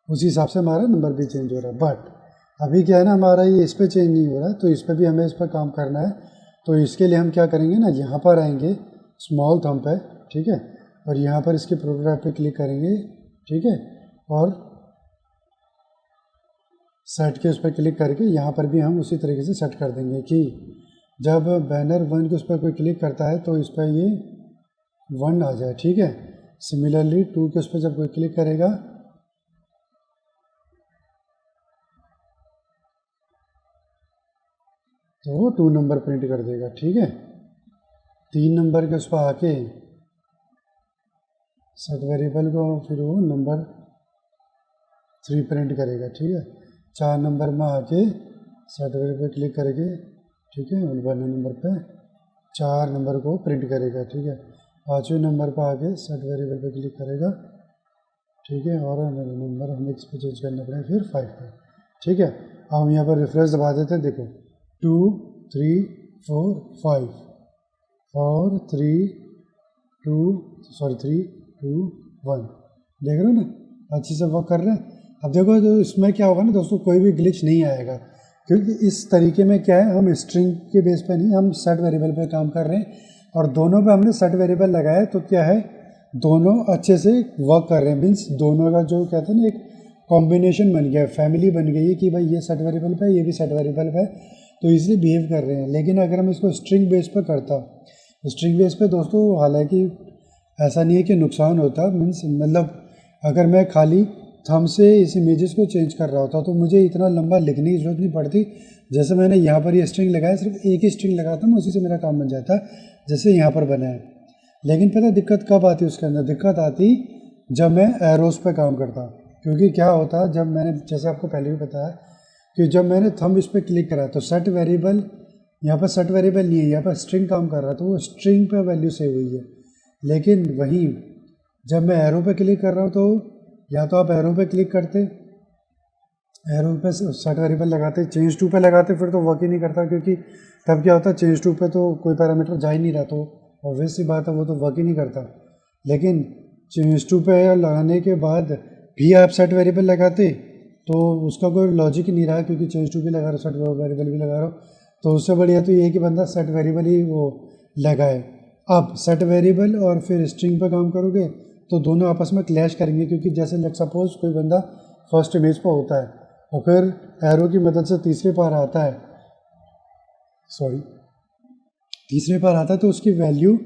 उसी हिसाब से हमारा नंबर भी चेंज हो रहा है। बट अभी क्या है ना, हमारा ये इस पर चेंज नहीं हो रहा है, तो इस पर भी हमें इस पर काम करना है। तो इसके लिए हम क्या करेंगे ना, यहाँ पर आएंगे स्मॉल थंब पे, ठीक है, और यहाँ पर इसके प्रोग्राफ पे क्लिक करेंगे, ठीक है, और सेट के उस पर क्लिक करके यहाँ पर भी हम उसी तरीके से सेट कर देंगे कि जब बैनर 1 के उस पर कोई क्लिक करता है तो इस पर ये 1 आ जाए, ठीक है। सिमिलरली 2 के उस पर जब कोई क्लिक करेगा तो वो 2 नंबर प्रिंट कर देगा, ठीक है। 3 नंबर के उस पर आके सेट वेरिएबल को फिर वो नंबर 3 प्रिंट करेगा, ठीक है। 4 नंबर में आके सेट वेरिएबल क्लिक करेंगे, ठीक है, 1 नंबर पे 4 नंबर को प्रिंट करेगा, ठीक है। 5वें नंबर पर आके सेट वेरिएबल पे क्लिक करेगा, ठीक है, और नंबर हमें इस पर चेंज करना पड़ेगा फिर 5 पे, ठीक है। अब हम यहाँ पर रिफ्रेश दबा देते हैं, देखो 2 3 4 5 4 3 2 1, देख रहे हो ना, अच्छे से वर्क कर रहे हैं। अब देखो तो इसमें क्या होगा ना दोस्तों, कोई भी ग्लिच नहीं आएगा, क्योंकि इस तरीके में क्या है, हम स्ट्रिंग के बेस पे नहीं, हम सेट वेरिएबल पे काम कर रहे हैं और दोनों पे हमने सेट वेरिएबल लगाया, तो क्या है दोनों अच्छे से वर्क कर रहे हैं। मीन्स दोनों का जो कहते हैं ना एक कॉम्बिनेशन बन गया, फैमिली बन गई है कि भाई ये सेट वेरिएबल पे ये भी सेट वेरिएबल पे, तो इसलिए बिहेव कर रहे हैं। लेकिन अगर हम इसको स्ट्रिंग बेस पर करता, स्ट्रिंग बेस पे दोस्तों हालांकि ऐसा नहीं है कि नुकसान होता, मीन्स मतलब अगर मैं खाली थंब से इस इमेजेस को चेंज कर रहा होता तो मुझे इतना लंबा लिखने की जरूरत नहीं पड़ती। जैसे मैंने यहाँ पर ये स्ट्रिंग लगाया, सिर्फ एक ही स्ट्रिंग लगाता हूँ, उसी से मेरा काम बन जाता, जैसे यहाँ पर बना है। लेकिन पता दिक्कत कब आती उसके अंदर, दिक्कत आती जब मैं एरोस पे काम करता, क्योंकि क्या होता जब मैंने जैसे आपको पहले भी बताया कि जब मैंने थंब इस पर क्लिक करा तो सेट वेरिएबल, यहाँ पर सेट वेरिएबल नहीं है, यहाँ पर स्ट्रिंग काम कर रहा, तो वो स्ट्रिंग पे वैल्यू सेव हुई है। लेकिन वहीं जब मैं एरो पे क्लिक कर रहा हूँ तो या तो आप एरो पे क्लिक करते, एरो पे सेट वेरिएबल लगाते, चेंज टू पे लगाते, फिर तो वर्क ही नहीं करता, क्योंकि तब क्या होता चेंज टू पे तो कोई पैरामीटर जा ही नहीं रहा, तो ऑब्वियस सी बात है, वो तो वर्क ही नहीं करता। लेकिन चेंज टू पे लगाने के बाद भी आप सेट वेरिएबल लगाते तो उसका कोई लॉजिक ही नहीं रहा, क्योंकि चेंज टू भी लगा रहे हो, सेट वेरिएबल भी लगा रहे हो, तो उससे बढ़िया तो ये है कि बंदा सेट वेरिएबल ही वो लगाए। अब सेट वेरिएबल और फिर स्ट्रिंग पे काम करोगे तो दोनों आपस में क्लैश करेंगे, क्योंकि जैसे लेट सपोज कोई बंदा फर्स्ट इमेज पर होता है और फिर एरो की मदद से तीसरे पर आता है, तीसरे पर आता है, तो उसकी वैल्यू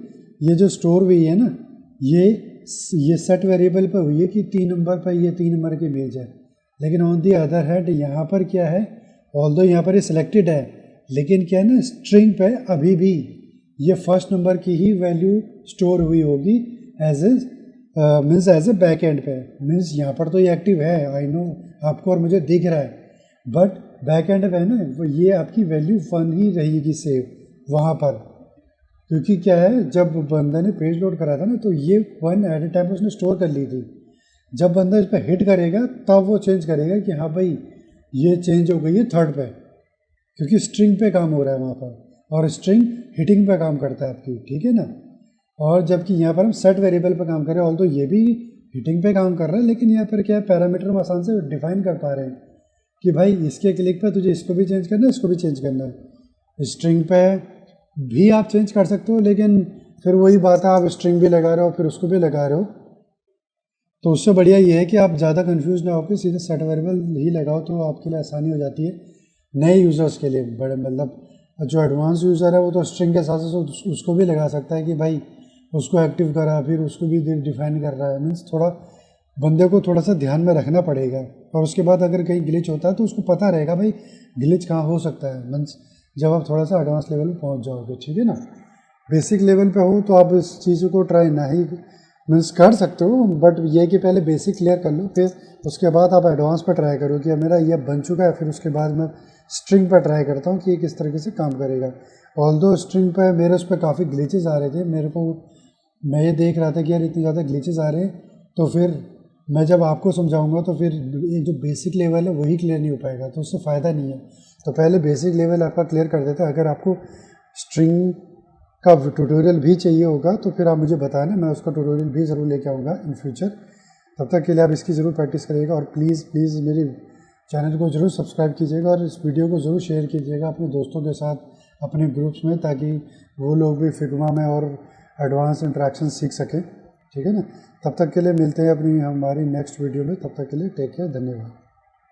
ये जो स्टोर हुई है ना, ये सेट वेरिएबल पर हुई है कि 3 नंबर पर ये 3 नंबर की इमेज है। लेकिन ऑन दी अदर हैंड यहाँ पर क्या है, ऑल्दो यहाँ पर ये सिलेक्टेड है, लेकिन क्या है ना, स्ट्रिंग पे अभी भी ये फर्स्ट नंबर की ही वैल्यू स्टोर हुई होगी एज ए बैक एंड पे। मीन्स यहाँ पर तो ये एक्टिव है, आई नो आपको और मुझे दिख रहा है, बट बैक एंड पे है ना, ये आपकी वैल्यू 1 ही रहेगी सेव वहाँ पर, क्योंकि क्या है, जब बंदा ने पेज लोड करा था ना तो ये 1 एट ए टाइम उसने स्टोर कर ली थी। जब बंदा इस पर हिट करेगा तब वो चेंज करेगा कि हाँ भाई ये चेंज हो गई है थर्ड पे, क्योंकि स्ट्रिंग पे काम हो रहा है वहाँ पर, और स्ट्रिंग हिटिंग पे काम करता है आपकी, ठीक है ना। और जबकि यहाँ पर हम सेट वेरिएबल पे काम कर रहे हैं, ऑल्दो ये भी हिटिंग पे काम कर रहा है, लेकिन यहाँ पर क्या है, पैरामीटर हम आसान से डिफाइन कर पा रहे हैं कि भाई इसके क्लिक पे तुझे इसको भी चेंज करना है, इसको भी चेंज करना है। स्ट्रिंग पे भी आप चेंज कर सकते हो, लेकिन फिर वही बात है, आप स्ट्रिंग भी लगा रहे हो फिर उसको भी लगा रहे हो, तो उससे बढ़िया ये है कि आप ज़्यादा कंफ्यूज ना होकर सीधे सेट वेरिएबल ही लगाओ, तो आपके लिए आसानी हो जाती है नए यूज़र्स के लिए। बड़े मतलब जो एडवांस यूज़र है वो तो स्ट्रिंग के साथ साथ उसको भी लगा सकता है कि भाई उसको एक्टिव करा, फिर उसको भी डिफाइन कर रहा है। मीन्स थोड़ा बंदे को थोड़ा सा ध्यान में रखना पड़ेगा, और उसके बाद अगर कहीं ग्लिच होता है तो उसको पता रहेगा भाई ग्लिच कहाँ हो सकता है, मीन्स जब आप थोड़ा सा एडवांस लेवल पे पहुँच जाओगे, ठीक है ना। बेसिक लेवल पे हो तो आप इस चीज़ को ट्राई ना ही मीन्स कर सकते हो, बट ये कि पहले बेसिक क्लियर कर लो, फिर उसके बाद आप एडवांस पर ट्राई करो कि मेरा ये बन चुका है, फिर उसके बाद मैं स्ट्रिंग पर ट्राई करता हूँ कि ये किस तरीके से काम करेगा। ऑल्दो स्ट्रिंग पर मेरे उस पर काफ़ी ग्लिचेस आ रहे थे, मेरे को मैं ये देख रहा था कि यार इतनी ज़्यादा ग्लिचेस आ रहे हैं, तो फिर मैं जब आपको समझाऊंगा तो फिर ये जो बेसिक लेवल है वही क्लियर नहीं हो पाएगा, तो उससे फ़ायदा नहीं है। तो पहले बेसिक लेवल आपका क्लियर कर देता है। अगर आपको स्ट्रिंग का ट्यूटोरियल भी चाहिए होगा तो फिर आप मुझे बताना, मैं उसका ट्यूटोरियल भी ज़रूर लेके आऊँगा इन फ्यूचर। तब तक के लिए आप इसकी ज़रूर प्रैक्टिस करिएगा, और प्लीज़ मेरे चैनल को ज़रूर सब्सक्राइब कीजिएगा, और इस वीडियो को ज़रूर शेयर कीजिएगा अपने दोस्तों के साथ, अपने ग्रुप्स में, ताकि वो लोग भी फिग्मा में और एडवांस इंटरेक्शन सीख सकें, ठीक है ना। तब तक के लिए मिलते हैं हमारी नेक्स्ट वीडियो में, तब तक के लिए टेक केयर, धन्यवाद।